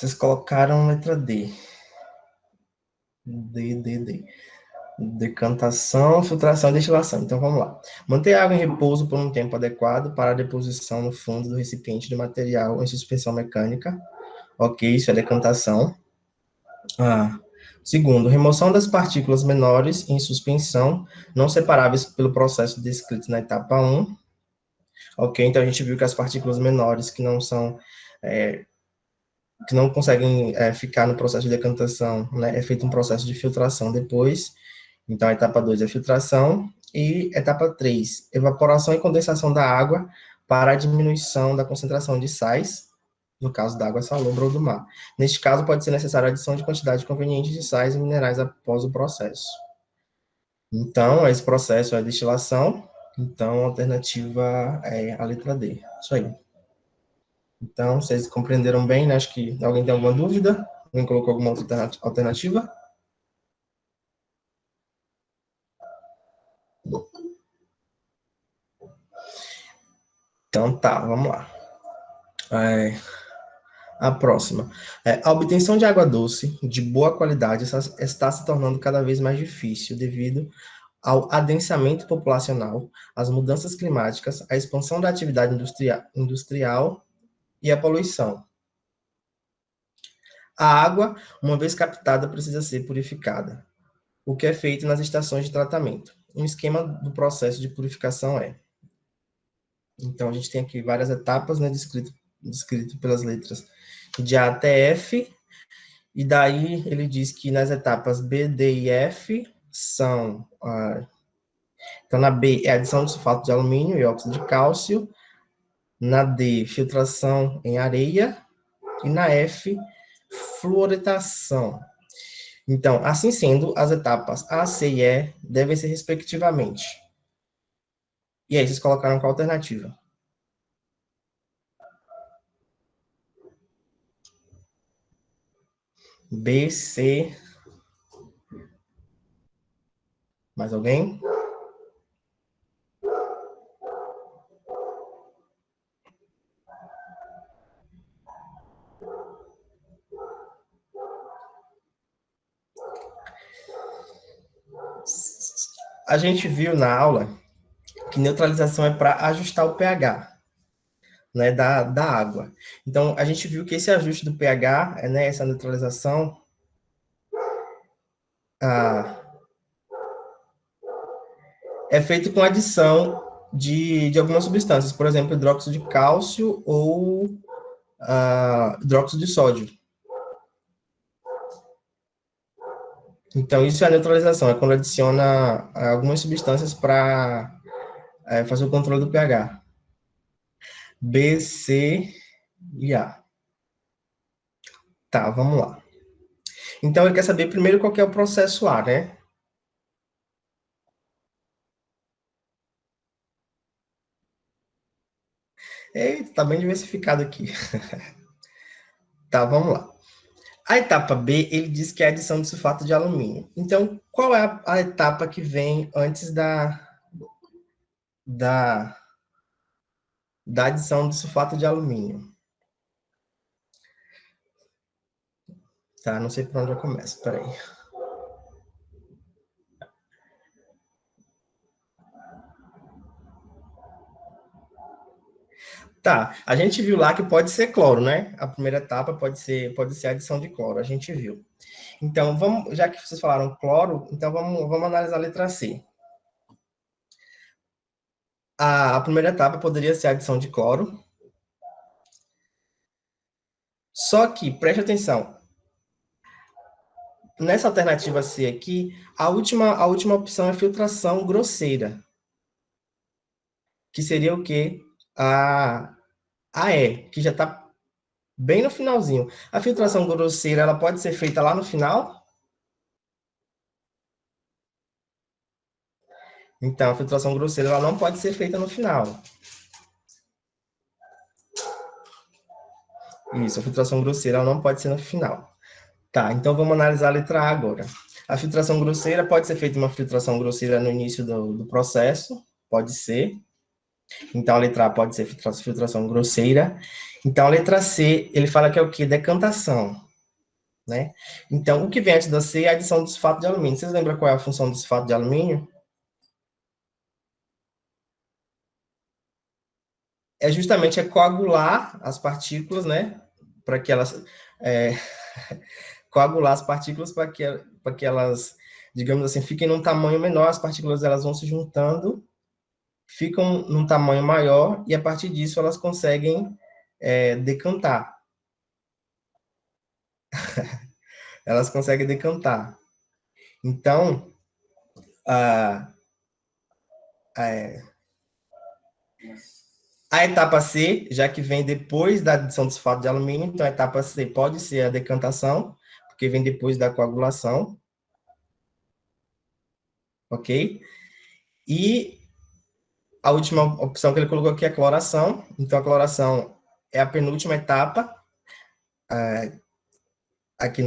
Vocês colocaram letra D. D. Decantação, filtração e destilação. Então, vamos lá. Manter a água em repouso por um tempo adequado para a deposição no fundo do recipiente de material em suspensão mecânica. Ok, isso é decantação. Segundo, remoção das partículas menores em suspensão, não separáveis pelo processo descrito na etapa 1. Ok, então a gente viu que as partículas menores que não são... que não conseguem ficar no processo de decantação, né, é feito um processo de filtração depois. Então, a etapa 2 é filtração. E etapa 3, evaporação e condensação da água para a diminuição da concentração de sais, no caso da água salobra ou do mar. Neste caso, pode ser necessária a adição de quantidade conveniente de sais e minerais após o processo. Então, esse processo é a destilação. Então, a alternativa é a letra D. Isso aí. Então, vocês compreenderam bem, né? Acho que alguém tem alguma dúvida? Alguém colocou alguma outra alternativa? Então, tá, vamos lá. A próxima. A obtenção de água doce de boa qualidade está se tornando cada vez mais difícil devido ao adensamento populacional, às mudanças climáticas, à expansão da atividade industrial e à poluição. A água, uma vez captada, precisa ser purificada, o que é feito nas estações de tratamento. Um esquema do processo de purificação é... Então, a gente tem aqui várias etapas, né, descrito pelas letras de A até F, e daí ele diz que nas etapas B, D e F são... então, na B é adição de sulfato de alumínio e óxido de cálcio, na D, filtração em areia, e na F, fluoretação. Então, assim sendo, as etapas A, C e E devem ser respectivamente. E aí, vocês colocaram qual alternativa? B, C... Mais alguém? A gente viu na aula que neutralização é para ajustar o pH, né, da água. Então, a gente viu que esse ajuste do pH, né, essa neutralização, é feito com adição de algumas substâncias, por exemplo, hidróxido de cálcio ou hidróxido de sódio. Então, isso é a neutralização, é quando adiciona algumas substâncias para fazer o controle do pH. B, C e A. Tá, vamos lá. Então, ele quer saber primeiro qual que é o processo A, né? Eita, tá bem diversificado aqui. Tá, vamos lá. A etapa B, ele diz que é a adição de sulfato de alumínio. Então, qual é a etapa que vem antes da, da adição de sulfato de alumínio? Tá, não sei por onde eu começo, peraí. Tá, a gente viu lá que pode ser cloro, né? A primeira etapa pode ser a adição de cloro, a gente viu. Então, vamos, já que vocês falaram cloro, então vamos analisar a letra C. A primeira etapa poderia ser a adição de cloro. Só que, preste atenção, nessa alternativa C aqui, a última opção é filtração grosseira, que seria o quê? A E, que já está bem no finalzinho. A filtração grosseira, ela pode ser feita lá no final? Então, a filtração grosseira, ela não pode ser feita no final. Isso, a filtração grosseira, ela não pode ser no final. Tá, então vamos analisar a letra A agora. A filtração grosseira pode ser feita uma filtração grosseira no início do processo, pode ser. Então, a letra A pode ser filtração grosseira. Então, a letra C, ele fala que é o quê? Decantação, né? Então, o que vem antes da C é a adição do sulfato de alumínio. Vocês lembram qual é a função do sulfato de alumínio? É justamente coagular as partículas, né? Para que elas... É, coagular as partículas para que elas, digamos assim, fiquem num tamanho menor, as partículas elas vão se juntando, ficam num tamanho maior, e a partir disso elas conseguem decantar. Elas conseguem decantar. Então, a, a, a etapa C, já que vem depois da adição do sulfato de alumínio, então a etapa C pode ser a decantação, porque vem depois da coagulação, ok? E a última opção que ele colocou aqui é a cloração. Então, a cloração é a penúltima etapa, aqui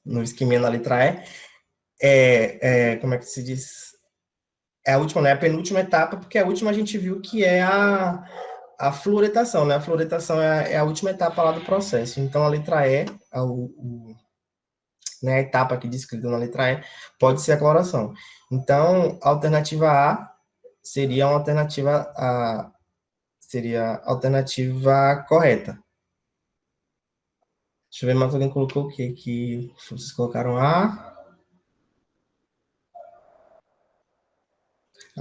no esquema na letra E. Como é que se diz? É a última, né? A penúltima etapa, porque a última a gente viu que é a fluoretação, né? A fluoretação é a última etapa lá do processo. Então, a letra E, né, a etapa aqui descrita na letra E, pode ser a cloração. Então, a alternativa A seria uma alternativa, seria a alternativa correta. Deixa eu ver mais alguém colocou o quê? Que vocês colocaram a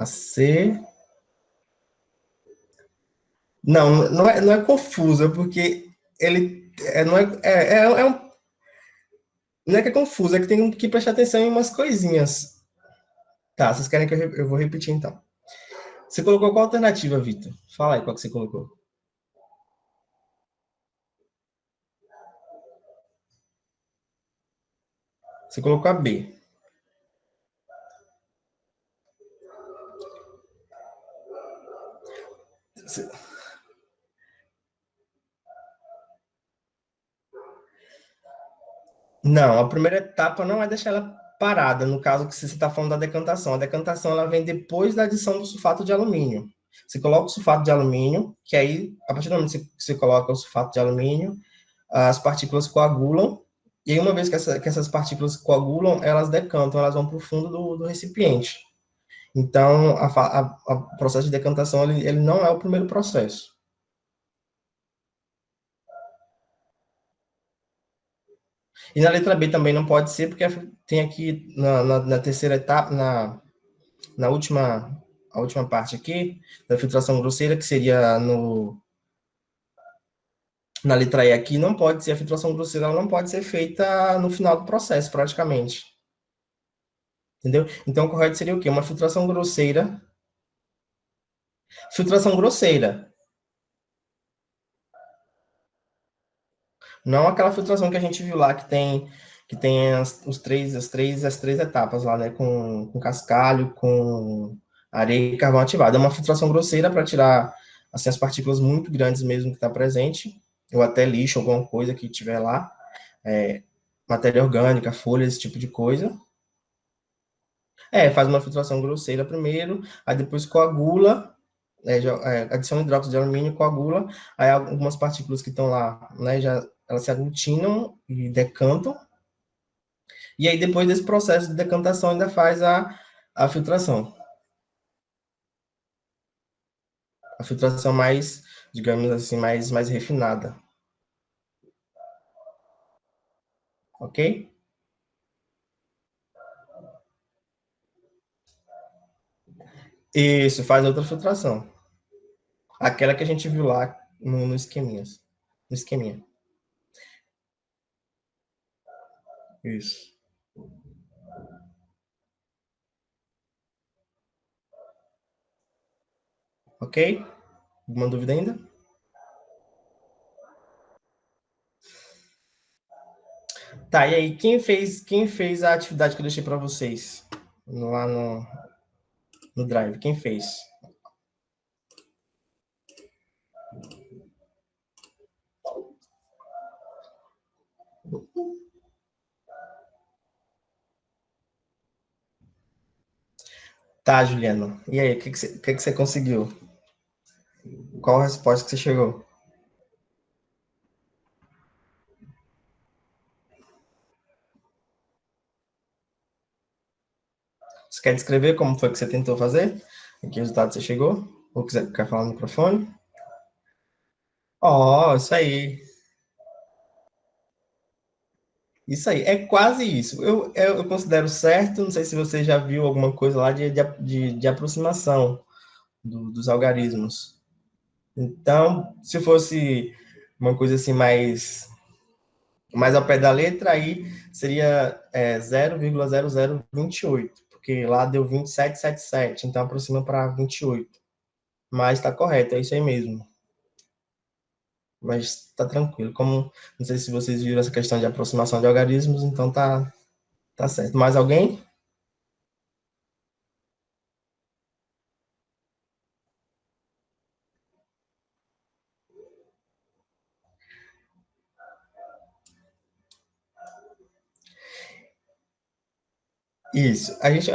C. Não, não é confuso, é porque ele não não é que é confuso, é que tem que prestar atenção em umas coisinhas. Tá, vocês querem que eu vou repetir então. Você colocou qual alternativa, Vitor? Fala aí qual que você colocou. Você colocou a B. Não, a primeira etapa não é deixar ela parada, no caso que você está falando da decantação. A decantação ela vem depois da adição do sulfato de alumínio. Você coloca o sulfato de alumínio, que aí, a partir do momento que você coloca o sulfato de alumínio, as partículas coagulam, e aí uma vez que essas partículas coagulam, elas decantam, elas vão para o fundo do recipiente. Então, o processo de decantação, ele não é o primeiro processo. E na letra B também não pode ser, porque tem aqui na terceira etapa, na última, a última parte aqui, da filtração grosseira, que seria na letra E aqui, não pode ser, a filtração grosseira ela não pode ser feita no final do processo, praticamente. Entendeu? Então, o correto seria o quê? Uma filtração grosseira. Filtração grosseira. Não aquela filtração que a gente viu lá, que tem as três etapas lá, né? Com cascalho, com areia e carvão ativado. É uma filtração grosseira para tirar assim, as partículas muito grandes mesmo que está presente, ou até lixo, alguma coisa que tiver lá, é, matéria orgânica, folhas, esse tipo de coisa. Faz uma filtração grosseira primeiro, aí depois coagula, adiciona hidróxido de alumínio, coagula, aí algumas partículas que estão lá, né, já elas se aglutinam e decantam, e aí depois desse processo de decantação ainda faz a filtração. A filtração mais, digamos assim, mais refinada, ok? Isso, faz outra filtração. Aquela que a gente viu lá no esqueminha. No esqueminha. Isso. Ok? Alguma dúvida ainda? Tá, e aí, quem fez a atividade que eu deixei para vocês lá no Drive? Quem fez? Tá, Juliana. E aí, o que que você conseguiu? Qual a resposta que você chegou? Você quer descrever como foi que você tentou fazer? Em que resultado você chegou? Ou quer falar no microfone? Ó, isso aí. Isso aí. É quase isso. Eu considero certo. Não sei se você já viu alguma coisa lá de aproximação dos algarismos. Então, se fosse uma coisa assim mais ao pé da letra, aí seria 0,0028, porque lá deu 2777, então aproxima para 28. Mas está correto, é isso aí mesmo. Mas está tranquilo. Como não sei se vocês viram essa questão de aproximação de algarismos, então tá certo. Mais alguém? Isso. A gente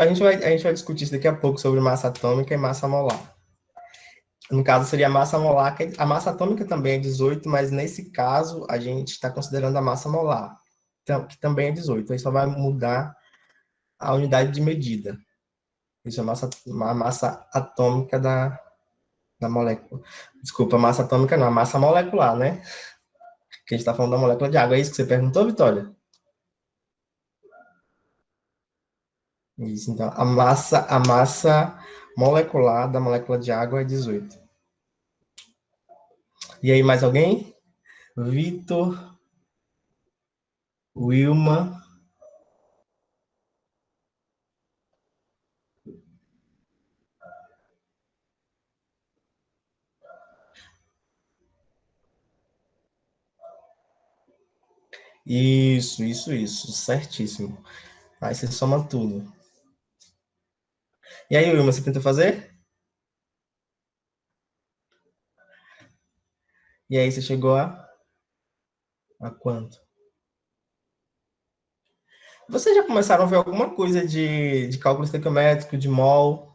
vai discutir isso daqui a pouco sobre massa atômica e massa molar. No caso, seria a massa molar, a massa atômica também é 18, mas nesse caso a gente está considerando a massa molar, que também é 18. Aí só vai mudar a unidade de medida. Isso é a massa atômica da molécula. Desculpa, massa atômica não, a massa molecular, né? Que a gente está falando da molécula de água. É isso que você perguntou, Vitória? Isso, então, a massa molecular da molécula de água é 18. E aí, mais alguém? Vitor, Wilma. Isso, certíssimo. Aí você soma tudo. E aí, Wilma, você tenta fazer? E aí, você chegou a quanto? Vocês já começaram a ver alguma coisa de cálculo estequiométrico, de mol,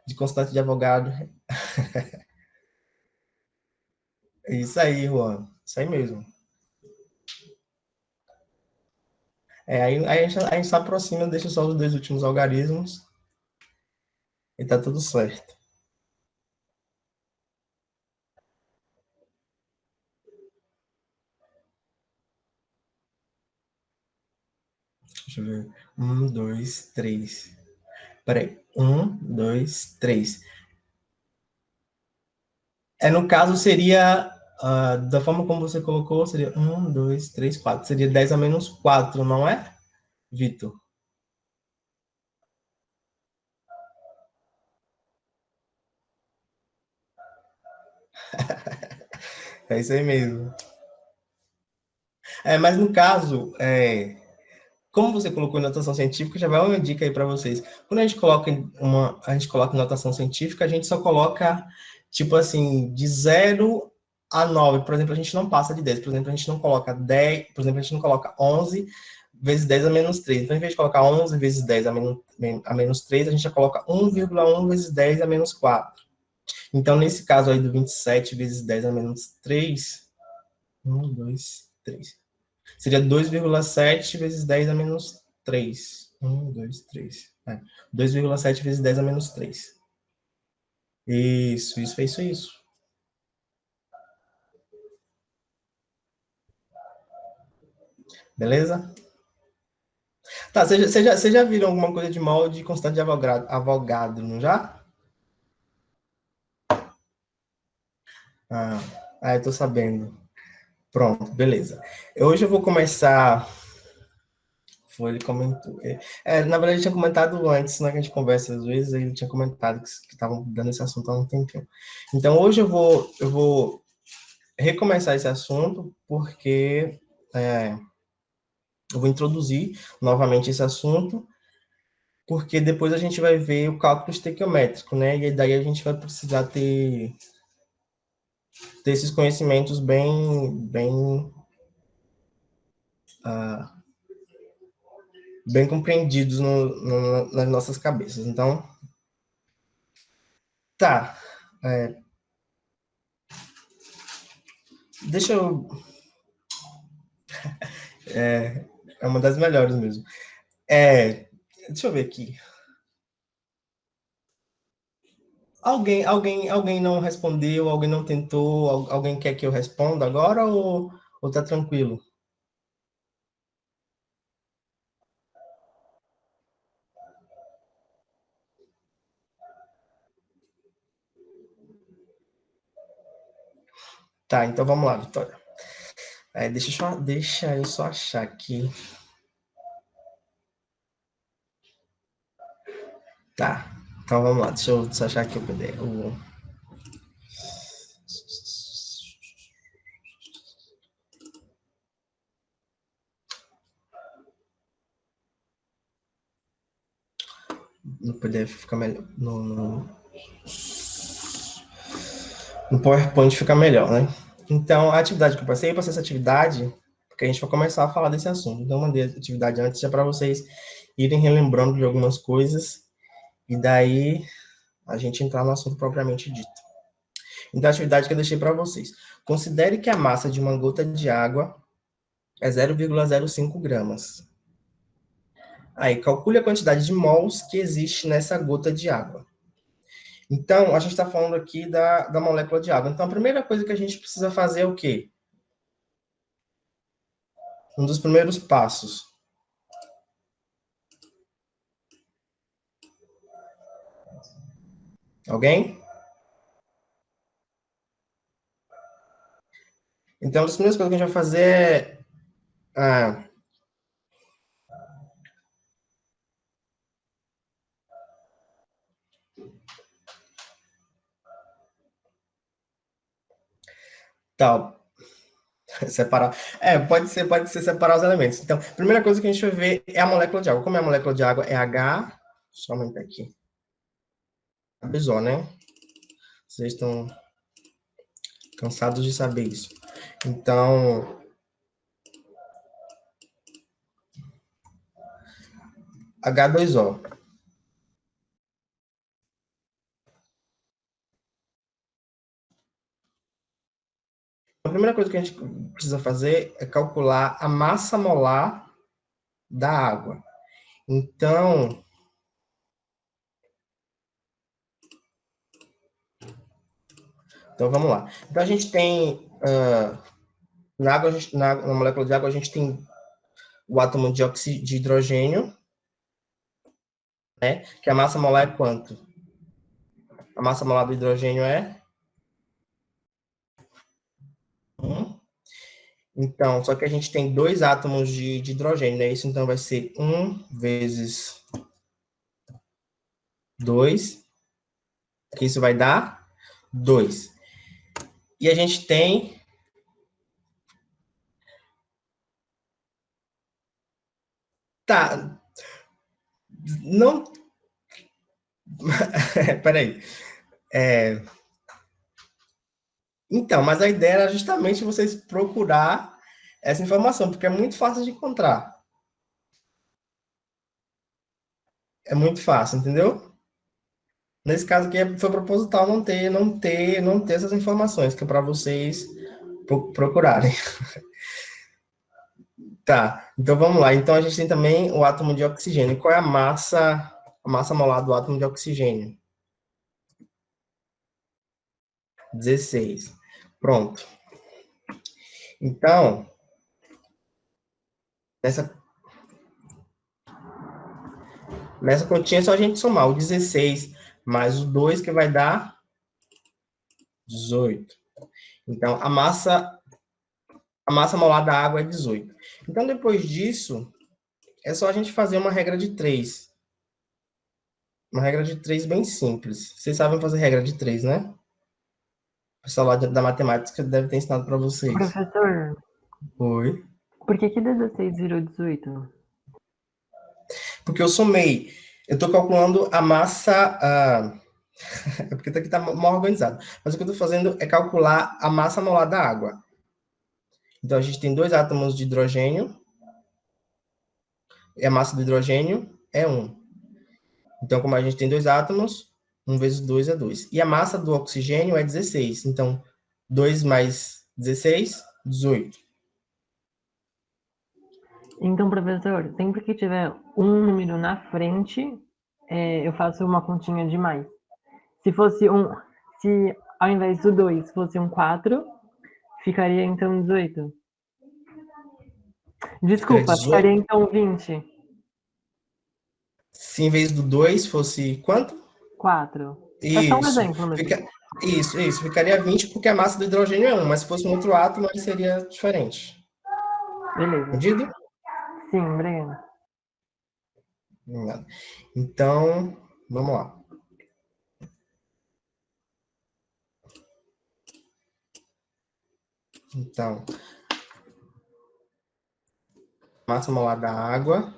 de constante de Avogadro? É isso aí, Juan. Isso aí mesmo. Aí a gente se aproxima, deixa só os dois últimos algarismos e tá tudo certo. Deixa eu ver. Um, dois, três. Peraí. Um, dois, três. No caso, seria, da forma como você colocou, seria um, dois, três, quatro. Seria 10 a menos 4, não é, Vitor? É isso aí mesmo. Mas no caso, como você colocou em notação científica, já vai uma dica aí para vocês. Quando a gente coloca em notação científica, a gente só coloca, tipo assim, de 0 a 9. Por exemplo, a gente não passa de 10. Por exemplo, a gente não coloca 10. Por exemplo, a gente não coloca 11 vezes 10 a menos 3. Então, em vez de colocar 11 vezes 10 a menos 3, a gente já coloca 1,1 vezes 10 a menos 4. Então, nesse caso aí do 27 vezes 10 a menos 3, 1, 2, 3. Seria 2,7 vezes 10 a menos 3. 1, 2, 3. 2,7 vezes 10 a menos 3. Isso. Beleza? Tá, você já viram alguma coisa de molde constante de Avogadro, não já? Ah, eu tô sabendo. Pronto, beleza. Hoje eu vou começar. Foi, ele comentou. Na verdade, ele tinha comentado antes, né, que a gente conversa às vezes, ele tinha comentado que estavam dando esse assunto há um tempinho. Então, hoje eu vou recomeçar esse assunto, porque eu vou introduzir novamente esse assunto, porque depois a gente vai ver o cálculo estequiométrico, né? E daí a gente vai precisar ter esses conhecimentos bem compreendidos nas nossas cabeças. Então, Tá. Deixa eu... É uma das melhores mesmo. Deixa eu ver aqui. Alguém não respondeu, alguém não tentou, alguém quer que eu responda agora ou tá tranquilo? Tá, então vamos lá, Vitória. Deixa eu só achar aqui. Tá, então vamos lá, deixa eu só achar aqui o PDF. No PDF fica melhor. No PowerPoint fica melhor, né? Então, a atividade que eu passei essa atividade, porque a gente vai começar a falar desse assunto. Então, eu mandei a atividade antes, já para vocês irem relembrando de algumas coisas, e daí a gente entrar no assunto propriamente dito. Então, a atividade que eu deixei para vocês. Considere que a massa de uma gota de água é 0,05 gramas. Aí, calcule a quantidade de mols que existe nessa gota de água. Então, a gente está falando aqui da molécula de água. Então, a primeira coisa que a gente precisa fazer é o quê? Um dos primeiros passos. Alguém? Então, as primeiras coisas que a gente vai fazer é... Tal. Separar. Pode ser separar os elementos. Então, a primeira coisa que a gente vai ver é a molécula de água. Como é a molécula de água? É H... Deixa eu aumentar aqui. Avisou, né? Vocês estão cansados de saber isso. Então, H2O. A primeira coisa que a gente precisa fazer é calcular a massa molar da água. Então vamos lá. Então a gente tem na água, na molécula de água a gente tem o átomo de hidrogênio, né? Que a massa molar é quanto? A massa molar do hidrogênio é 1. Então, só que a gente tem dois átomos de hidrogênio, né? Isso então vai ser 1 vezes 2, que isso vai dar 2. E a gente tem... Tá, não... Peraí. Então, mas a ideia era justamente vocês procurar essa informação, porque é muito fácil de encontrar. É muito fácil, entendeu? Nesse caso aqui foi proposital não ter essas informações, que é para vocês procurarem. Tá, então vamos lá. Então a gente tem também o átomo de oxigênio. Qual é a massa molar do átomo de oxigênio? 16. Pronto. Então, nessa, nessa continha é só a gente somar o 16 mais o 2, que vai dar 18. Então, a massa molar da água é 18. Então, depois disso, é só a gente fazer uma regra de 3. Uma regra de 3 bem simples. Vocês sabem fazer regra de 3, né? O pessoal lá da matemática deve ter ensinado para vocês. Professor, Oi. por que 16 virou 18? Porque eu somei. Eu estou calculando a massa... é porque aqui está mal organizado. Mas o que eu estou fazendo é calcular a massa molar da água. Então, a gente tem dois átomos de hidrogênio. E a massa do hidrogênio é 1. Então, como a gente tem dois átomos, 1 vezes 2 é 2. E a massa do oxigênio é 16. Então, 2 mais 16, 18. Então, professor, sempre que tiver um número na frente, eu faço uma continha de mais. Se fosse se ao invés do 2 fosse um 4, ficaria então 18. Ficaria Desculpa, 18. ficaria então 20. Se em vez do 2 fosse quanto? 4. É só um Isso. exemplo mesmo. Isso. Ficaria 20 porque a massa do hidrogênio é 1, mas se fosse um outro átomo, aí seria diferente. Beleza. Entendido? Sim, obrigado. Então, vamos lá. Então, massa molar da água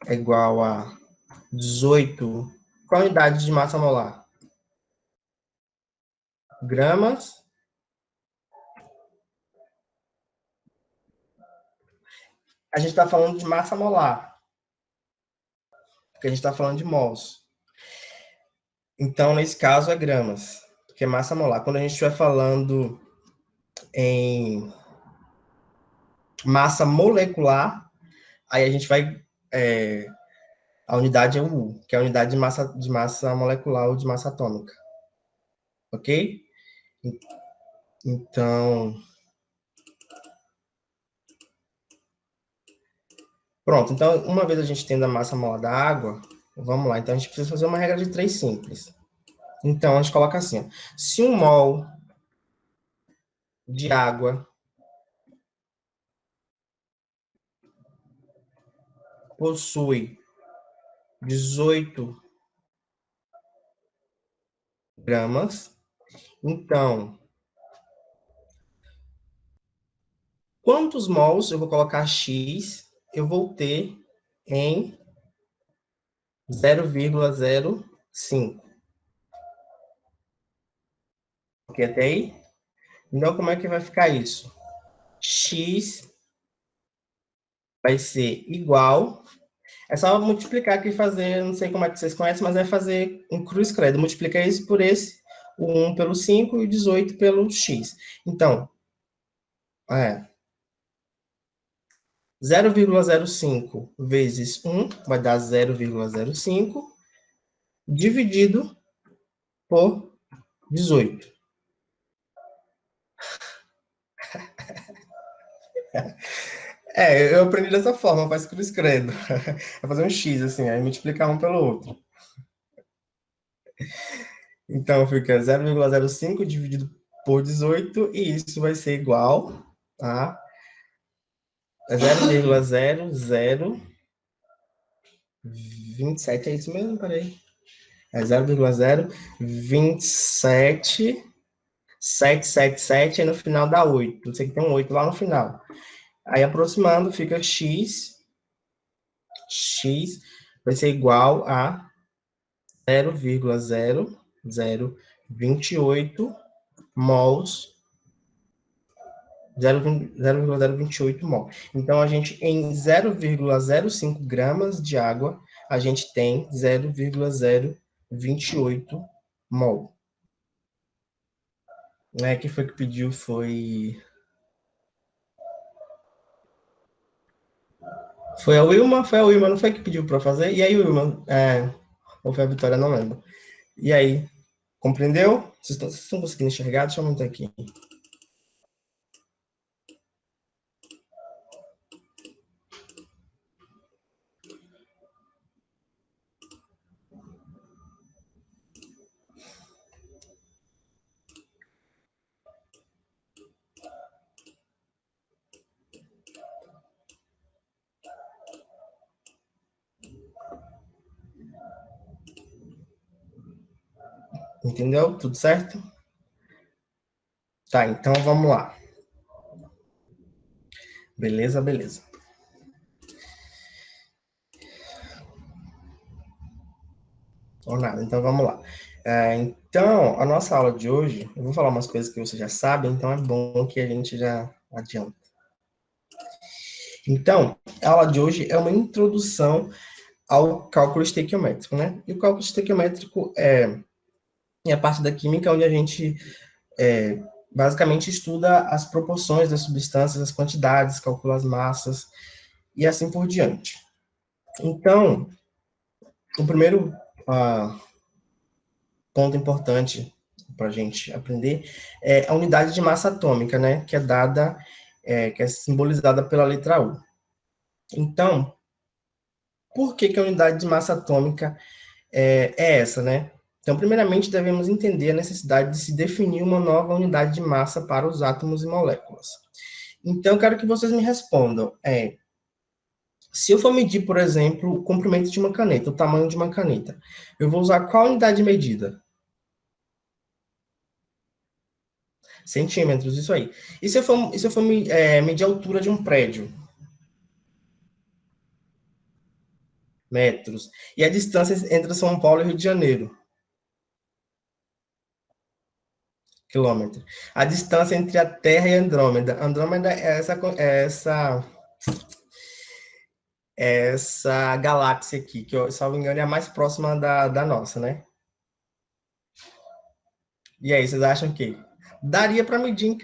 é igual a 18. Qual a unidade de massa molar? Gramas. A gente está falando de massa molar, porque a gente está falando de mols. Então, nesse caso, é gramas, porque é massa molar. Quando a gente estiver falando em massa molecular, aí a gente vai. A unidade é o U, que é a unidade de massa molecular ou de massa atômica. Ok? Então. Pronto. Então, uma vez a gente tendo a massa molar da água, vamos lá. Então, a gente precisa fazer uma regra de 3 simples. Então, a gente coloca assim: ó, se 1 mol de água possui 18 gramas, então, quantos mols eu vou colocar X, eu vou ter em 0,05? Ok, até aí? Então, como é que vai ficar isso? X vai ser igual. É só multiplicar aqui e fazer, não sei como é que vocês conhecem, mas é fazer um cruz credo. Multiplica isso por esse, o 1 pelo 5 e o 18 pelo X. Então, 0,05 vezes 1 vai dar 0,05 dividido por 18. Eu aprendi dessa forma, faz cruz credo. É fazer um X, assim, aí multiplicar um pelo outro. Então, fica 0,05 dividido por 18, e isso vai ser igual a 0,0027, é isso mesmo? Peraí. É 0,027,777, aí no final dá 8. Não sei que tem um 8 lá no final. Aí, aproximando, fica x vai ser igual a 0,0028 mols, 0,028 mol. Então, a gente, em 0,05 gramas de água, a gente tem 0,028 mol. Quem foi que pediu? Foi a Wilma? Foi a Wilma, não foi que pediu para fazer? E aí, Wilma? Ou foi a Vitória? Não lembro. E aí, compreendeu? Vocês estão conseguindo enxergar? Deixa eu aumentar aqui. Entendeu? Tudo certo? Tá, então vamos lá. Beleza, beleza. Ou nada, então vamos lá. Então, a nossa aula de hoje, eu vou falar umas coisas que vocês já sabem, então é bom que a gente já adianta. Então, a aula de hoje é uma introdução ao cálculo estequiométrico, né? E o cálculo estequiométrico é a parte da química onde a gente basicamente estuda as proporções das substâncias, as quantidades, calcula as massas e assim por diante. Então, o primeiro ponto importante para a gente aprender é a unidade de massa atômica, né? Que é dada, que é simbolizada pela letra U. Então, por que a unidade de massa atômica é essa, né? Então, primeiramente, devemos entender a necessidade de se definir uma nova unidade de massa para os átomos e moléculas. Então, eu quero que vocês me respondam. Se eu for medir, por exemplo, o comprimento de uma caneta, o tamanho de uma caneta, eu vou usar qual unidade de medida? Centímetros, isso aí. E se eu for medir a altura de um prédio? Metros. E a distância entre São Paulo e Rio de Janeiro? Quilômetro. A distância entre a Terra e Andrômeda. Andrômeda é essa galáxia aqui, que, eu, salvo engano, é a mais próxima da nossa, né? E aí, vocês acham que daria para medir em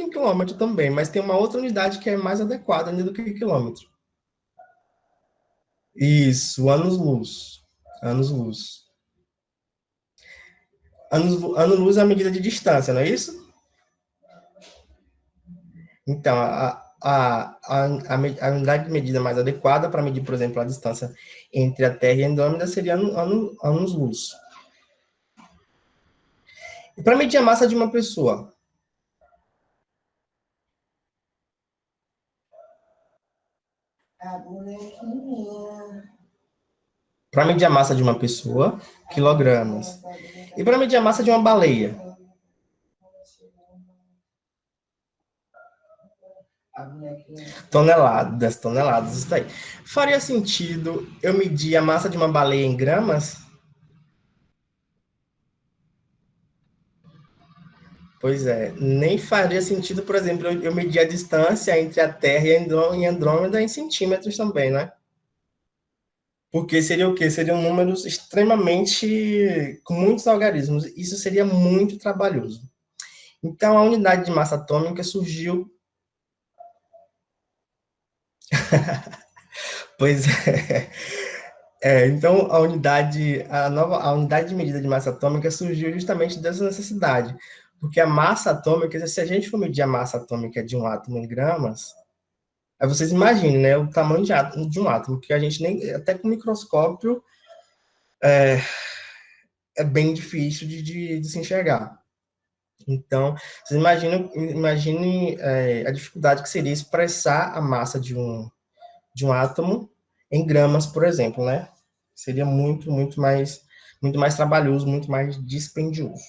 quilômetro também, mas tem uma outra unidade que é mais adequada ainda do que quilômetro. Isso, anos-luz. Anos-luz. Ano-luz é a medida de distância, não é isso? Então, a unidade de medida mais adequada para medir, por exemplo, a distância entre a Terra e a Andrômeda seria anos-luz. E para medir a massa de uma pessoa? Para medir a massa de uma pessoa, quilogramas. E para medir a massa de uma baleia? Toneladas, toneladas, isso daí. Faria sentido eu medir a massa de uma baleia em gramas? Pois é, nem faria sentido, por exemplo, eu medir a distância entre a Terra e Andrômeda em centímetros também, né? Porque seria o quê? Seriam números extremamente com muitos algarismos. Isso seria muito trabalhoso. Então, a unidade de massa atômica surgiu. Pois é. Então, a unidade de medida de massa atômica surgiu justamente dessa necessidade. Porque a massa atômica, se a gente for medir a massa atômica de um átomo em gramas, aí vocês imaginem, né, o tamanho de um átomo, que a gente nem, até com microscópio, é bem difícil de se enxergar. Então, vocês imaginem a dificuldade que seria expressar a massa de um átomo em gramas, por exemplo, né? Seria muito mais trabalhoso, muito mais dispendioso.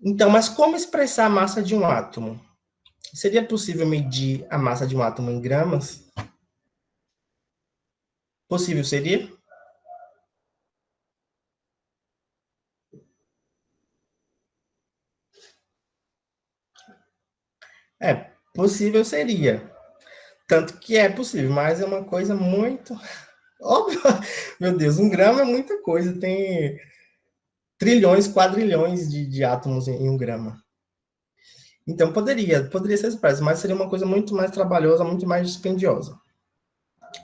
Então, mas como expressar a massa de um átomo? Seria possível medir a massa de um átomo em gramas? Possível seria? Possível seria. Tanto que é possível, mas é uma coisa muito. Óbvio, meu Deus, um grama é muita coisa, tem trilhões, quadrilhões de átomos em um grama. Então poderia ser expresso, mas seria uma coisa muito mais trabalhosa, muito mais dispendiosa.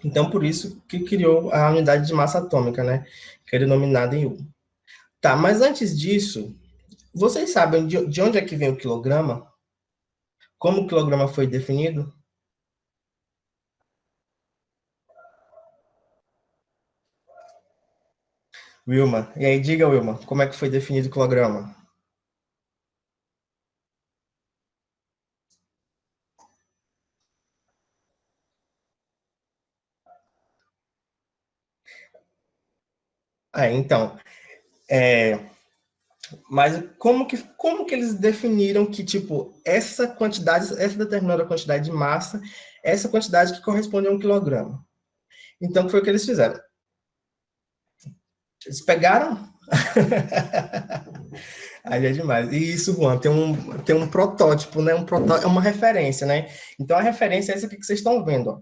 Então, por isso que criou a unidade de massa atômica, né? Que é denominada em U. Tá, mas antes disso, vocês sabem de onde é que vem o quilograma? Como o quilograma foi definido? Wilma, e aí diga, Wilma, como é que foi definido o quilograma? Então, mas como que eles definiram que, tipo, essa quantidade, essa determinada quantidade de massa, essa quantidade que corresponde a um quilograma? Então, foi o que eles fizeram. Eles pegaram Aí é demais. E isso, Juan, tem um protótipo, né? É uma referência, né? Então, a referência é essa aqui que vocês estão vendo, ó.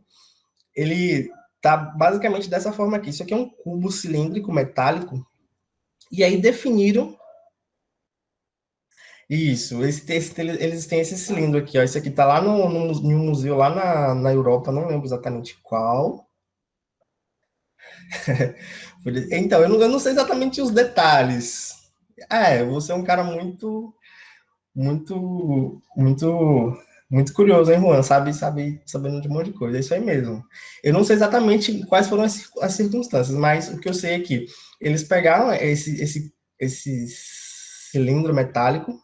Ele tá basicamente dessa forma aqui. Isso aqui é um cubo cilíndrico metálico. E aí definiram isso. Eles têm esse cilindro aqui, ó. Esse aqui tá lá em um museu lá na Europa, não lembro exatamente qual. Então, eu não sei exatamente os detalhes. Você é um cara muito, muito, muito curioso, hein, Juan? Sabendo de um monte de coisa. É isso aí mesmo. Eu não sei exatamente quais foram as circunstâncias, mas o que eu sei é que eles pegaram esse cilindro metálico,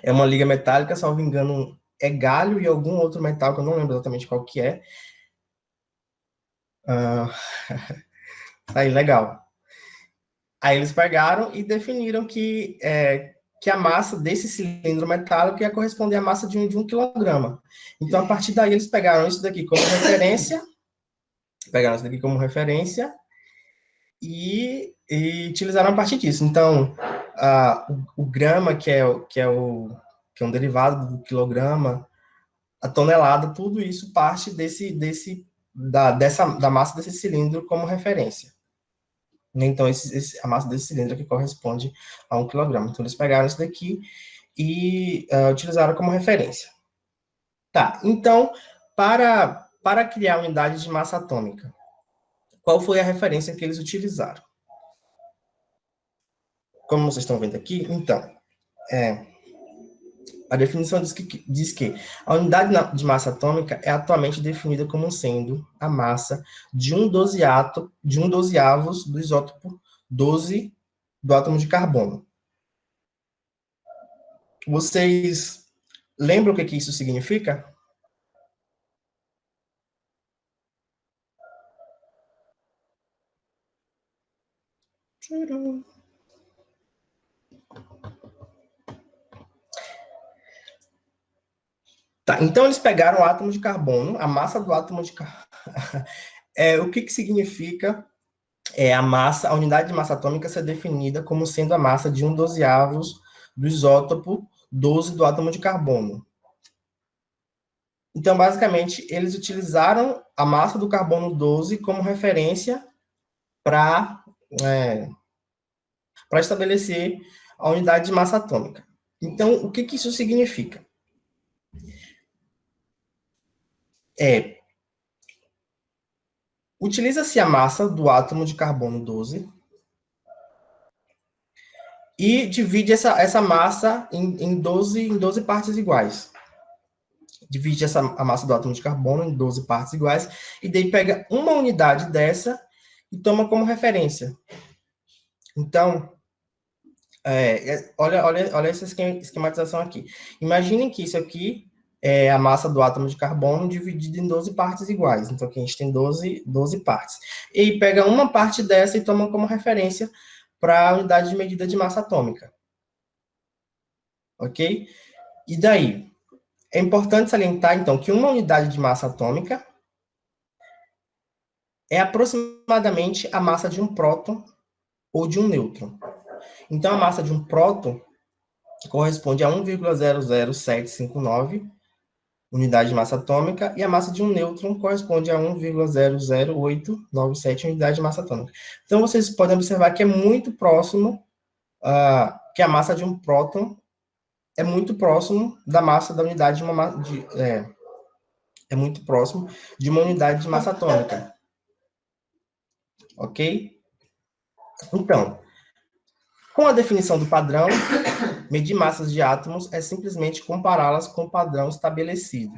é uma liga metálica, salvo engano, é galho e algum outro metal, que eu não lembro exatamente qual que é. Ah, aí, legal. Aí eles pegaram e definiram que a massa desse cilindro metálico ia corresponder à massa de um quilograma. Então, a partir daí, eles pegaram isso daqui como referência e utilizaram a partir disso. Então, o grama, que é um derivado do quilograma, a tonelada, tudo isso parte da massa desse cilindro como referência. Então, a massa desse cilindro aqui corresponde a 1 quilograma. Então, eles pegaram isso daqui e utilizaram como referência. Tá, então, para criar a unidade de massa atômica, qual foi a referência que eles utilizaram? Como vocês estão vendo aqui, então, a definição diz que a unidade de massa atômica é atualmente definida como sendo a massa de um dozeavos do isótopo 12 do átomo de carbono. Vocês lembram o que isso significa? Tá, então eles pegaram o átomo de carbono, a massa do átomo de carbono. O que significa a unidade de massa atômica ser definida como sendo a massa de um dozeavos do isótopo 12 do átomo de carbono. Então, basicamente, eles utilizaram a massa do carbono 12 como referência para estabelecer a unidade de massa atômica. Então, o que isso significa? Utiliza-se a massa do átomo de carbono 12 e divide essa massa em 12 partes iguais. Divide a massa do átomo de carbono em 12 partes iguais, e daí pega uma unidade dessa e toma como referência. Então, olha essa esquematização aqui. Imaginem que isso aqui é a massa do átomo de carbono dividida em 12 partes iguais. Então, aqui a gente tem 12 partes. E aí pega uma parte dessa e toma como referência para a unidade de medida de massa atômica. Ok? E daí? É importante salientar, então, que uma unidade de massa atômica é aproximadamente a massa de um próton ou de um nêutron. Então, a massa de um próton corresponde a 1,00759 unidade de massa atômica, e a massa de um nêutron corresponde a 1,00897 unidade de massa atômica. Então, vocês podem observar que é muito próximo, que a massa de um próton é muito próximo da massa da unidade de uma é muito próximo de uma unidade de massa atômica. Ok? Então, com a definição do padrão, medir massas de átomos é simplesmente compará-las com o padrão estabelecido.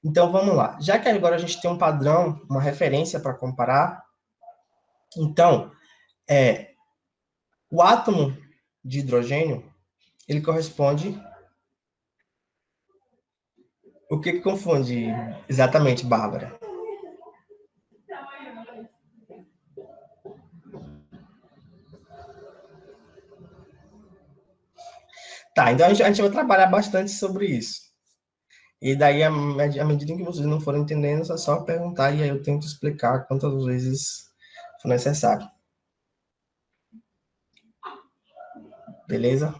Então, vamos lá. Já que agora a gente tem um padrão, uma referência para comparar, então, o átomo de hidrogênio, ele corresponde... O que confunde exatamente, Bárbara? Tá, então a gente vai trabalhar bastante sobre isso. E daí, à medida que vocês não forem entendendo, é só perguntar e aí eu tento explicar quantas vezes for necessário. Beleza?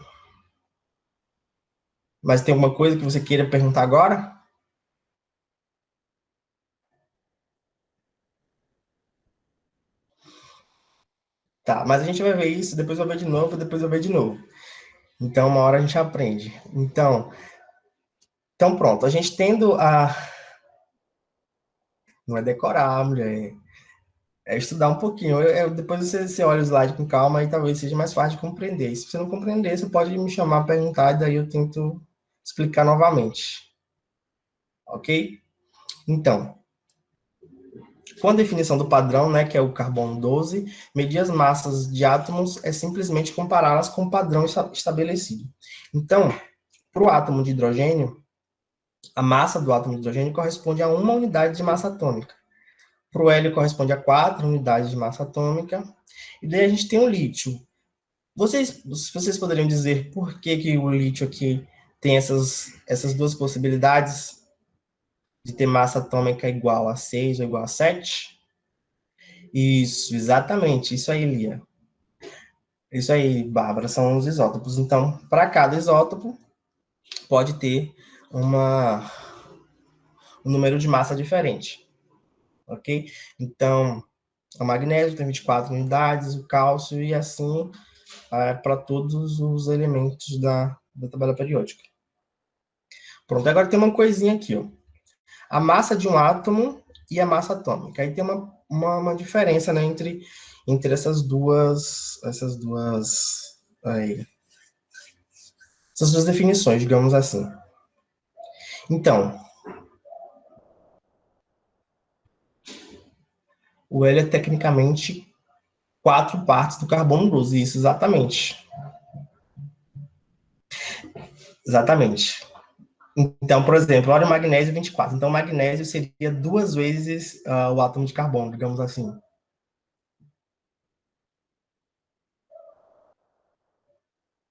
Mas tem alguma coisa que você queira perguntar agora? Tá, mas a gente vai ver isso, depois eu ver de novo, depois eu ver de novo. Então, uma hora a gente aprende. Então pronto, a gente tendo a... Não é decorar, mulher. É estudar um pouquinho. Depois você olha o slide com calma e talvez seja mais fácil de compreender. E se você não compreender, você pode me chamar, perguntar, e daí eu tento explicar novamente. Ok? Então, com a definição do padrão, né, que é o carbono 12, medir as massas de átomos é simplesmente compará-las com o padrão estabelecido. Então, para o átomo de hidrogênio, a massa do átomo de hidrogênio corresponde a uma unidade de massa atômica. Para o hélio corresponde a 4 unidades de massa atômica. E daí a gente tem o lítio. Vocês poderiam dizer por que o lítio aqui tem essas duas possibilidades de ter massa atômica igual a 6 ou igual a 7? Isso, exatamente. Isso aí, Lia. Isso aí, Bárbara, são os isótopos. Então, para cada isótopo, pode ter um número de massa diferente. Ok? Então, o magnésio tem 24 unidades, o cálcio, e assim para todos os elementos da tabela periódica. Pronto, agora tem uma coisinha aqui, ó. A massa de um átomo e a massa atômica. Aí tem uma diferença, né, entre aí, essas duas definições, digamos assim. Então, o hélio é tecnicamente 4 partes do carbono 12, isso, exatamente. Exatamente. Então, por exemplo, olha o magnésio 24. Então, o magnésio seria 2 vezes o átomo de carbono, digamos assim.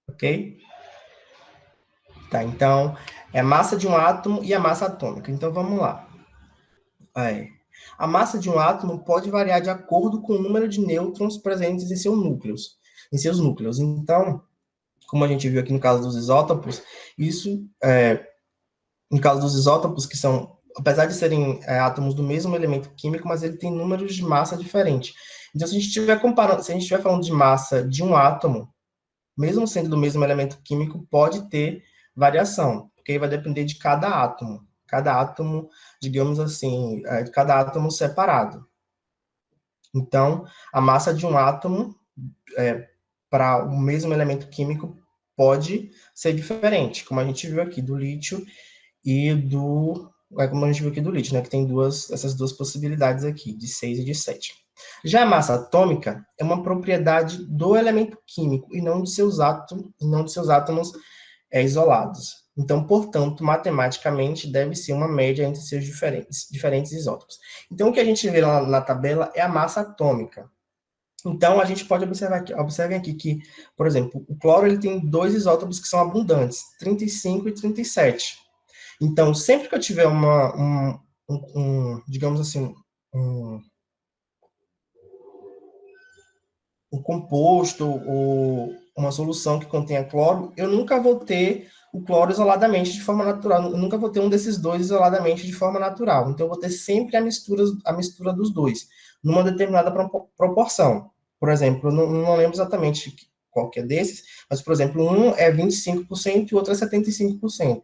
Ok? Tá, então, é a massa de um átomo e a massa atômica. Então, vamos lá. A massa de um átomo pode variar de acordo com o número de nêutrons presentes em seus núcleos. Então, como a gente viu aqui no caso dos isótopos, no caso dos isótopos, que são, apesar de serem átomos do mesmo elemento químico, mas ele tem números de massa diferentes. Então, se a gente estiver falando de massa de um átomo, mesmo sendo do mesmo elemento químico, pode ter variação, porque vai depender de cada átomo. Cada átomo, digamos assim, de cada átomo separado. Então, a massa de um átomo para o mesmo elemento químico pode ser diferente, como a gente viu aqui do lítio e como a gente viu aqui do lítio, né, que tem essas duas possibilidades aqui, de 6 e de 7. Já a massa atômica é uma propriedade do elemento químico e não de seus átomos isolados. Então, portanto, matematicamente, deve ser uma média entre seus diferentes isótopos. Então, o que a gente vê lá na tabela é a massa atômica. Então, a gente pode observem aqui que, por exemplo, o cloro ele tem 2 isótopos que são abundantes, 35 e 37. Então, sempre que eu tiver digamos assim, um composto ou uma solução que contenha cloro, eu nunca vou ter o cloro isoladamente de forma natural. Eu nunca vou ter um desses dois isoladamente de forma natural. Então, eu vou ter sempre a mistura dos dois, numa determinada proporção. Por exemplo, eu não lembro exatamente qual que é desses, mas, por exemplo, um é 25% e o outro é 75%.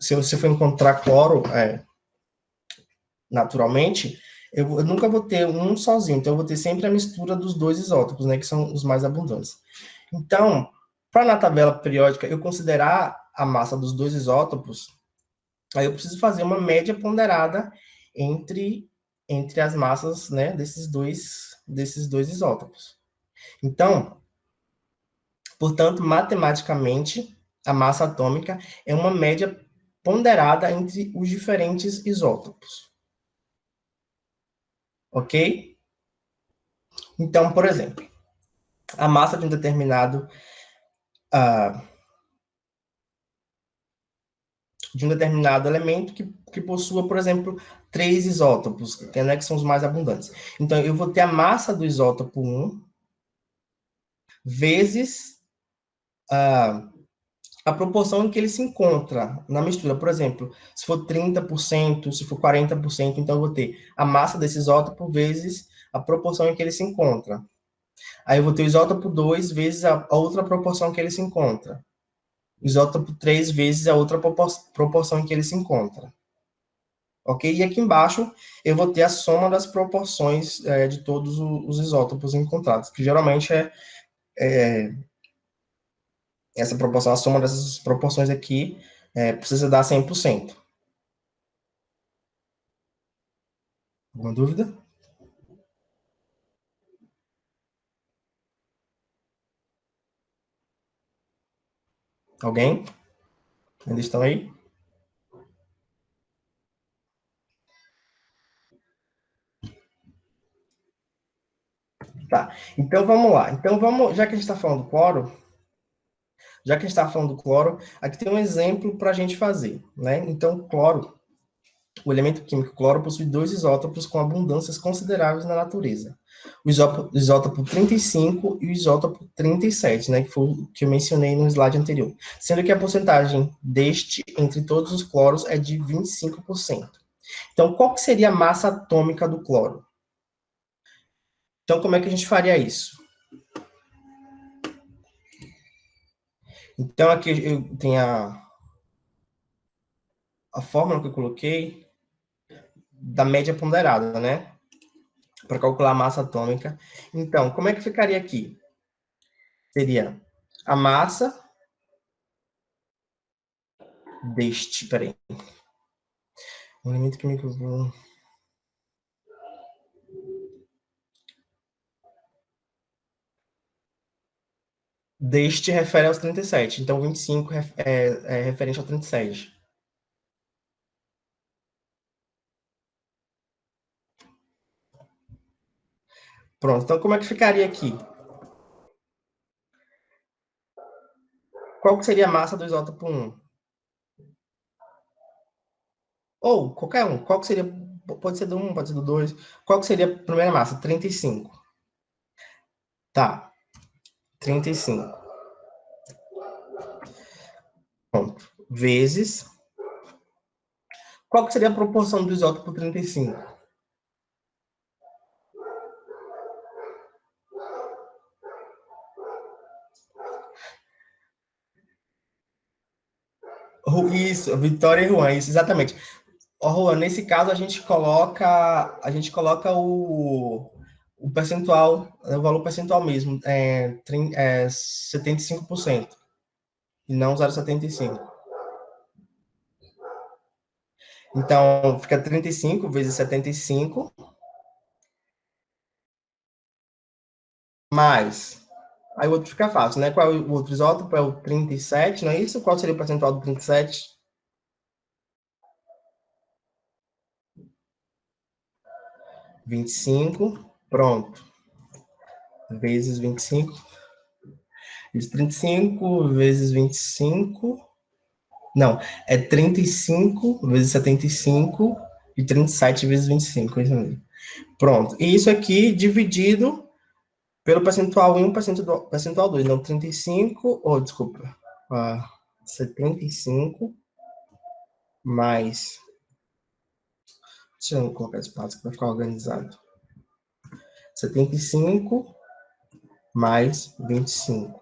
Se você for encontrar cloro naturalmente, eu nunca vou ter um sozinho, então eu vou ter sempre a mistura dos dois isótopos, né, que são os mais abundantes. Então, para na tabela periódica eu considerar a massa dos dois isótopos, aí eu preciso fazer uma média ponderada entre as massas, né, desses dois isótopos. Então, portanto, matematicamente, a massa atômica é uma média ponderada entre os diferentes isótopos. Ok? Então, por exemplo, a massa de um determinado elemento que possua, por exemplo, 3 isótopos, né, que são os mais abundantes. Então, eu vou ter a massa do isótopo 1 vezes a proporção em que ele se encontra na mistura. Por exemplo, se for 30%, se for 40%, então eu vou ter a massa desse isótopo vezes a proporção em que ele se encontra. Aí eu vou ter o isótopo 2 vezes a outra proporção que ele se encontra. O isótopo 3 vezes a outra proporção em que ele se encontra. Ok? E aqui embaixo eu vou ter a soma das proporções de todos os isótopos encontrados, que geralmente é essa proporção, a soma dessas proporções aqui precisa dar 100%. Alguma dúvida? Alguém? Ainda estão aí? Tá. Então vamos lá. Então vamos, já que a gente está falando do cloro, aqui tem um exemplo para a gente fazer, né? Então, cloro, o elemento químico cloro possui dois isótopos com abundâncias consideráveis na natureza. O isótopo 35 e o isótopo 37, né? Que foi o que eu mencionei no slide anterior. Sendo que a porcentagem deste entre todos os cloros é de 25%. Então, qual que seria a massa atômica do cloro? Então, como é que a gente faria isso? Então, aqui eu tenho a fórmula que eu coloquei da média ponderada, né? Para calcular a massa atômica. Então, como é que ficaria aqui? Seria a massa deste, peraí. Um elemento químico. Deste refere aos 37. Então, 25 é referente ao 37. Pronto. Então, como é que ficaria aqui? Qual que seria a massa do isótopo 1? Ou qualquer um. Qual que seria? Pode ser do 1, pode ser do 2. Qual que seria a primeira massa? 35. Tá. 35. Pronto. Vezes. Qual que seria a proporção do isótopo 35? Isso, Vitória e Juan, isso, exatamente. Ó, Juan, nesse caso a gente coloca o percentual, o valor percentual mesmo, 75%, e não 0,75. Então, fica 35 vezes 75, mais. Aí o outro fica fácil, né? Qual é o outro isótopo? É o 37, não é isso? Qual seria o percentual do 37? 25, pronto. Vezes 25. Isso, 35 vezes 25. Não, é 35 vezes 75 e 37 vezes 25. Isso mesmo. Pronto. E isso aqui dividido pelo percentual 1 e percentual 2. Não, 35, desculpa. 75 mais. Deixa eu colocar espaço para ficar organizado. 75 mais 25.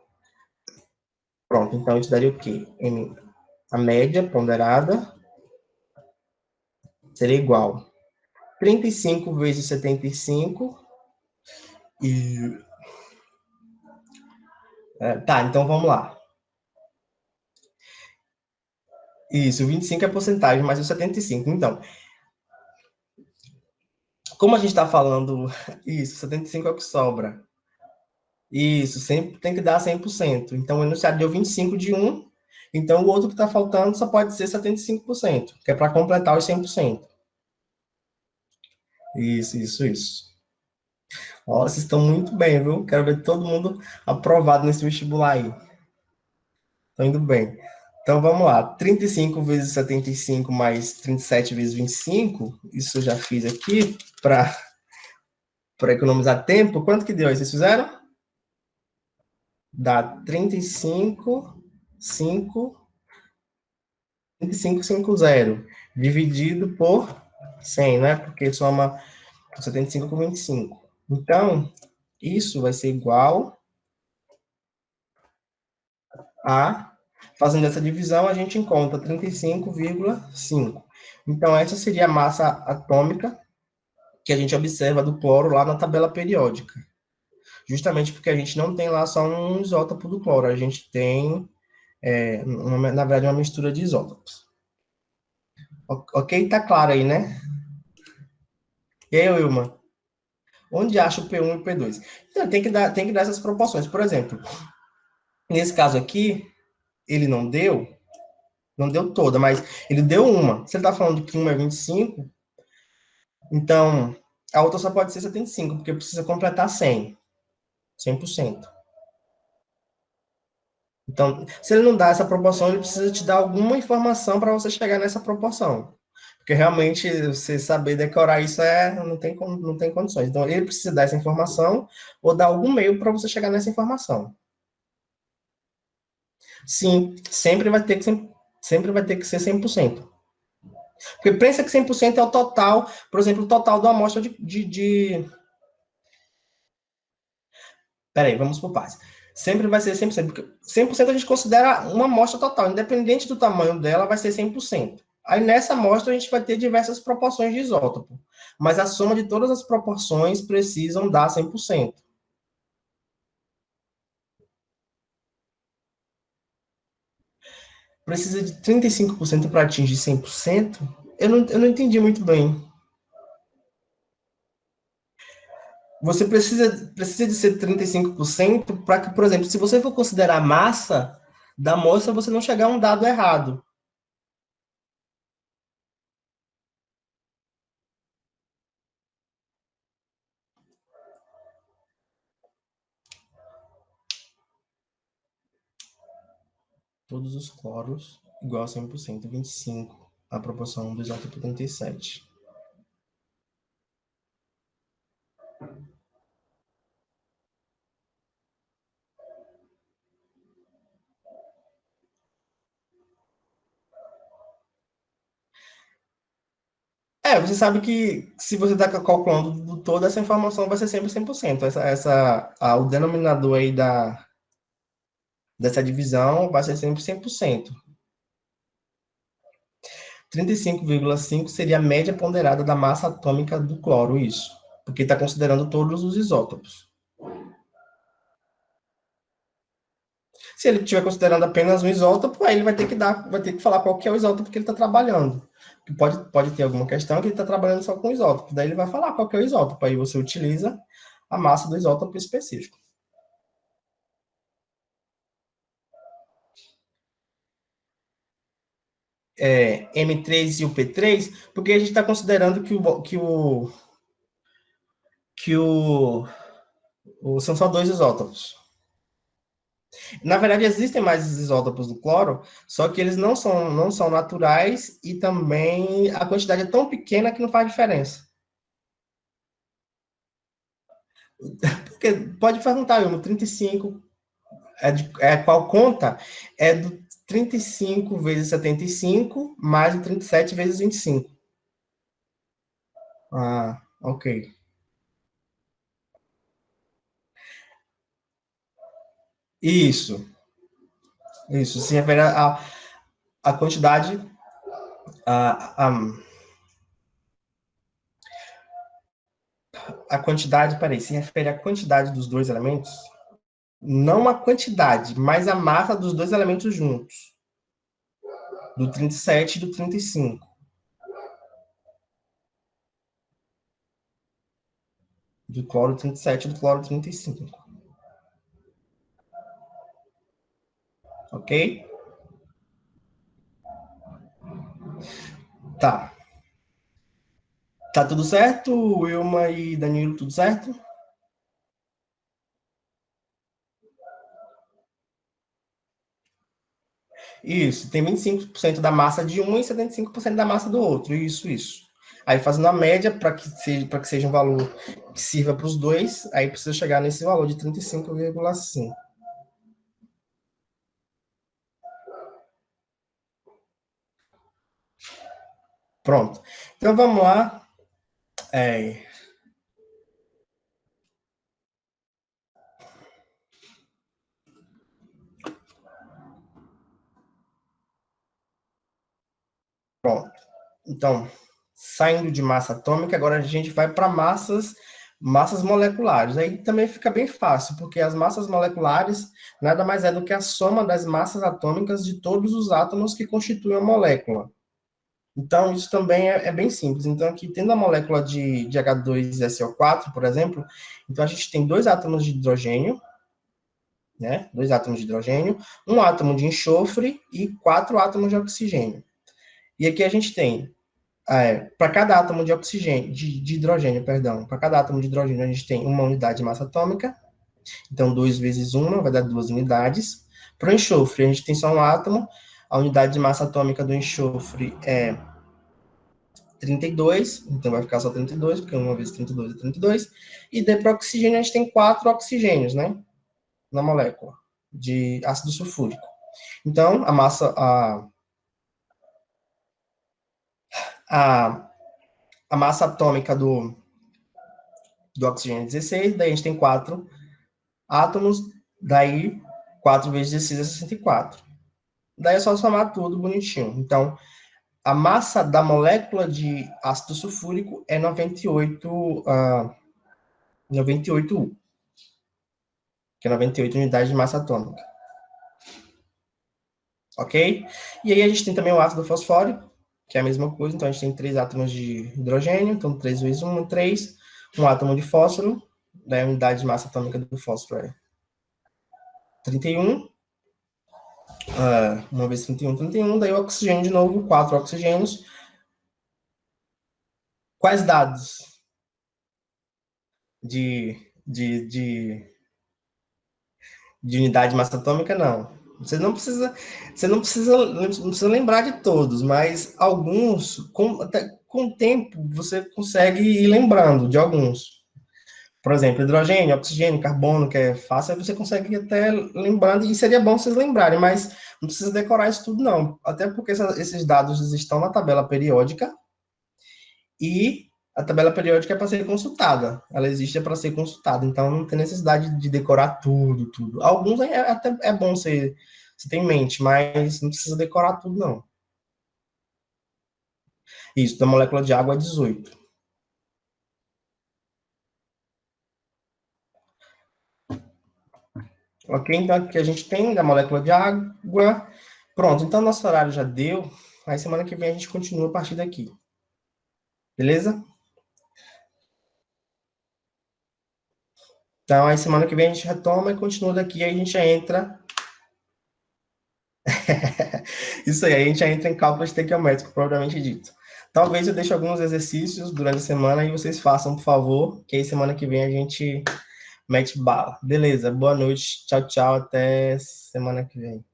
Pronto, então isso daria o quê? A média ponderada seria igual 35 vezes 75 e... tá, então vamos lá. Isso, 25 é a porcentagem, mais o 75. Então, como a gente está falando... Isso, 75 é o que sobra. Isso, sempre tem que dar 100%. Então, o enunciado deu 25 de um, então o outro que está faltando só pode ser 75%, que é para completar os 100%. Isso. Ó, vocês estão muito bem, viu? Quero ver todo mundo aprovado nesse vestibular aí. Estão indo bem. Então, vamos lá. 35 vezes 75 mais 37 vezes 25. Isso eu já fiz aqui para economizar tempo. Quanto que deu aí? Vocês fizeram? dá 35,50 dividido por 100, né? Porque soma 75 com 25. Então, isso vai ser igual a, fazendo essa divisão, a gente encontra 35,5. Então, essa seria a massa atômica que a gente observa do cloro lá na tabela periódica. Justamente porque a gente não tem lá só um isótopo do cloro, a gente tem, na verdade, uma mistura de isótopos. Ok? Tá claro aí, né? E aí, Wilma? Onde acha o P1 e o P2? Então, tem que dar essas proporções. Por exemplo, nesse caso aqui, ele não deu toda, mas ele deu uma. Se ele está falando que uma é 25, então a outra só pode ser 75, porque precisa completar 100%. Então, se ele não dá essa proporção, ele precisa te dar alguma informação para você chegar nessa proporção. Porque realmente você saber decorar isso não tem condições. Então, ele precisa dar essa informação ou dar algum meio para você chegar nessa informação. Sim, sempre vai ter que ser 100%. Porque pensa que 100% é o total, por exemplo, o total da amostra Peraí, vamos por partes. Sempre vai ser 100%, porque 100% a gente considera uma amostra total, independente do tamanho dela, vai ser 100%. Aí nessa amostra a gente vai ter diversas proporções de isótopo, mas a soma de todas as proporções precisam dar 100%. Precisa de 35% para atingir 100%? Eu não entendi muito bem. Você precisa de ser 35% para que, por exemplo, se você for considerar a massa da amostra, você não chegar a um dado errado. Todos os cloros igual a 100%, 25, a proporção do isótopo 37. Você sabe que se você está calculando toda essa informação, vai ser sempre 100%. O denominador aí dessa divisão vai ser sempre 100%. 35,5 seria a média ponderada da massa atômica do cloro, isso. Porque está considerando todos os isótopos. Se ele estiver considerando apenas um isótopo, aí ele vai ter que falar qual que é o isótopo que ele está trabalhando. Pode ter alguma questão que ele está trabalhando só com isótopo. Daí ele vai falar qual que é o isótopo. Aí você utiliza a massa do isótopo específico. M3 e o P3, porque a gente está considerando são só dois isótopos. Na verdade, existem mais isótopos do cloro, só que eles não são naturais e também a quantidade é tão pequena que não faz diferença. Porque pode perguntar, Wilma, 35 qual conta? É do 35 vezes 75 mais o 37 vezes 25. Ah, ok. Isso, isso. Se refere a quantidade, a, a, a quantidade, peraí, se refere à quantidade dos dois elementos? Não a quantidade, mas a massa dos dois elementos juntos. Do 37 e do 35. Do cloro 37 e do cloro 35. Ok? Tá. Tá tudo certo, Wilma e Danilo, tudo certo? Isso, tem 25% da massa de um e 75% da massa do outro. Isso. Aí fazendo a média para que seja um valor que sirva para os dois, aí precisa chegar nesse valor de 35,5. Pronto. Então, vamos lá. Pronto. Então, saindo de massa atômica, agora a gente vai para massas moleculares. Aí também fica bem fácil, porque as massas moleculares nada mais é do que a soma das massas atômicas de todos os átomos que constituem a molécula. Então, isso também é bem simples. Então, aqui, tendo a molécula de H2SO4, por exemplo, então a gente tem dois átomos de hidrogênio, né? Dois átomos de hidrogênio, um átomo de enxofre e 4 átomos de oxigênio. E aqui a gente tem, para cada átomo de oxigênio, de hidrogênio, perdão, para cada átomo de hidrogênio a gente tem uma unidade de massa atômica, então 2 vezes 1 vai dar 2 unidades. Para o enxofre, a gente tem só um átomo, a unidade de massa atômica do enxofre é 32, então vai ficar só 32, porque 1 vezes 32 é 32. E daí para oxigênio, a gente tem 4 oxigênios, né? Na molécula de ácido sulfúrico. Então, a massa atômica do oxigênio é 16, daí a gente tem 4 átomos, daí 4 vezes 16 é 64. Daí é só somar tudo bonitinho. Então, a massa da molécula de ácido sulfúrico é 98U, que é 98 unidades de massa atômica. Ok? E aí a gente tem também o ácido fosfórico, que é a mesma coisa, então a gente tem 3 átomos de hidrogênio, então 3 vezes 1 é 3, um átomo de fósforo, daí a unidade de massa atômica do fósforo é 31, 1 vezes 31, 31, daí o oxigênio de novo, 4 oxigênios. Quais dados de, de, de, de unidade de massa atômica? Não. Você não precisa lembrar de todos, mas alguns, com o tempo, você consegue ir lembrando de alguns. Por exemplo, hidrogênio, oxigênio, carbono, que é fácil, aí você consegue ir até lembrando, e seria bom vocês lembrarem, mas não precisa decorar isso tudo, não. Até porque esses dados estão na tabela periódica, e a tabela periódica é para ser consultada. Ela existe para ser consultada, então não tem necessidade de decorar tudo, tudo. Alguns até é bom você ter em mente, mas não precisa decorar tudo, não. Isso, da molécula de água é 18. Ok? Então, aqui a gente tem da molécula de água. Pronto, então nosso horário já deu. Aí semana que vem a gente continua a partir daqui. Beleza? Então, aí semana que vem a gente retoma e continua daqui. Aí a gente já entra. Isso aí a gente já entra em cálculo estequiométrico, propriamente dito. Talvez eu deixe alguns exercícios durante a semana e vocês façam, por favor, que aí semana que vem a gente mete bala. Beleza, boa noite, tchau, tchau, até semana que vem.